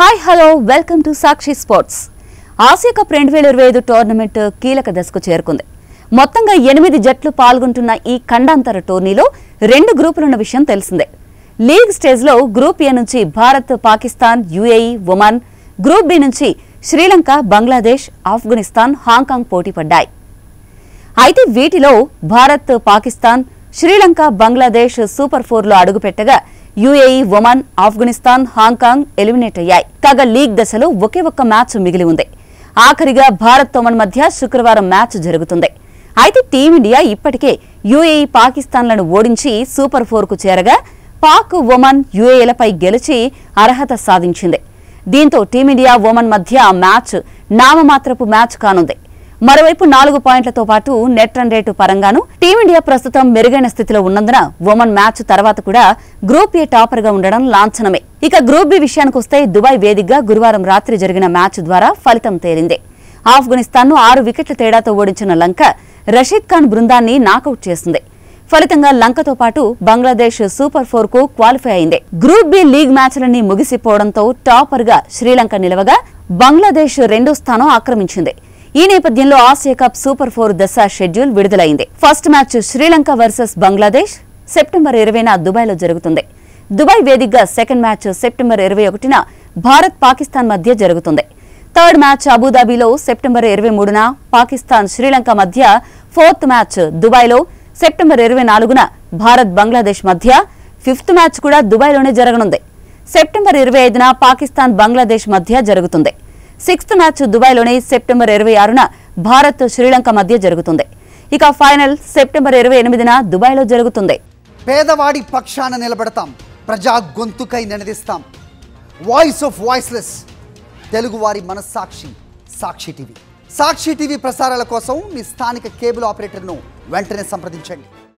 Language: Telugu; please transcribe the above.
Hi hello welcome to Sakshi sports. Asia cup 2025 tournament కీలక దశకు చేరుకుంది. మొత్తంగా 8 జట్లు పాల్గొంటున్న ఈ ఖండాంతర టోర్నీలో 2 గ్రూపులున్న విషయం తెలిసిందే. లీగ్ స్టేజ్లో గ్రూప్ ఏ నుంచి Bharat, Pakistan, UAE, Oman, group B నుంచి శ్రీలంక, బంగ్లాదేశ్, ఆఫ్ఘనిస్తాన్, హాంకాంగ్ పోటీ పడ్డాయి. అయితే వీటిలో భారత్, పాకిస్తాన్, శ్రీలంక, బంగ్లాదేశ్ సూపర్ 4లో అడుగుపెట్టగా UAE, Oman, Afghanistan, Hong Kong eliminate అయ్యాయి. కాగా లీగ్ దశలో ఒకే ఒక్క మ్యాచ్ మిగిలి ఉంది. ఆఖరిగా భారత్, ఒమన్ మధ్య శుక్రవారం మ్యాచ్ జరుగుతుంది. అయితే టీమిండియా ఇప్పటికే యుఏఈ, పాకిస్తాన్లను ఓడించి సూపర్ 4కు చేరగా పాక్, ఒమన్, యుఏఈలపై గెలిచి అర్హత సాధించింది. దీంతో టీమిండియా, ఒమన్ మధ్య మ్యాచ్ నామమాత్రపు మ్యాచ్ కానుంది. మరోవైపు 4 పాయింట్లతో పాటు నెట్ రన్ రేటు పరంగాను టీమిండియా ప్రస్తుతం మెరుగైన స్థితిలో ఉన్నందున ఒమన్ మ్యాచ్ తర్వాత కూడా గ్రూప్ ఏ టాపర్ గా ఉండడం లాంఛనమే. ఇక గ్రూప్ బి విషయానికొస్తే దుబాయ్ వేదికగా గురువారం రాత్రి జరిగిన మ్యాచ్ ద్వారా ఫలితం తేలింది. ఆఫ్ఘనిస్తాన్ను 6 వికెట్ల తేడాతో ఓడించిన లంక రషీద్ ఖాన్ బృందాన్ని నాకౌట్ చేసింది. ఫలితంగా లంకతో పాటు బంగ్లాదేశ్ సూపర్ 4కు క్వాలిఫై అయింది. గ్రూప్ బి లీగ్ మ్యాచ్లన్నీ ముగిసిపోవడంతో టాపర్ గా శ్రీలంక నిలవగా బంగ్లాదేశ్ 2వ స్థానం ఆక్రమించింది. ఈ నేపథ్యంలో ఆసియా కప్ సూపర్ 4 దశ షెడ్యూల్ విడుదలైంది. First match Sri Lanka versus Bangladesh September 20న దుబాయ్లో జరుగుతుంది. దుబాయ్ వేదికగా సెకండ్ మ్యాచ్ సెప్టెంబర్ 21న భారత్, పాకిస్తాన్ మధ్య జరుగుతుంది. థర్డ్ మ్యాచ్ అబుదాబిలో సెప్టెంబర్ 23న పాకిస్తాన్, శ్రీలంక మధ్య, ఫోర్త్ మ్యాచ్ దుబాయ్లో సెప్టెంబర్ 24న భారత్, బంగ్లాదేశ్ మధ్య, ఫిఫ్త్ మ్యాచ్ కూడా దుబాయ్లోనే జరగనుంది. సెప్టెంబర్ 25న పాకిస్తాన్, బంగ్లాదేశ్ మధ్య జరుగుతుంది. సిక్స్త్ మ్యాచ్ దుబాయ్లోనే సెప్టెంబర్ 26న భారత్, శ్రీలంక మధ్య జరుగుతుంది. ఇక ఫైనల్ సెప్టెంబర్ 28న దుబాయ్లో జరుగుతుంది. పేదవాడి పక్షాన నిలబడతాం, ప్రజా గొంతుకై నినదిస్తాం. వాయిస్ ఆఫ్ వాయిస్లెస్, తెలుగువారి మనస్సాక్షి సాక్షి టీవీ. సాక్షి టీవీ ప్రసారాల కోసం మీ స్థానిక కేబుల్ ఆపరేటర్ను వెంటనే సంప్రదించండి.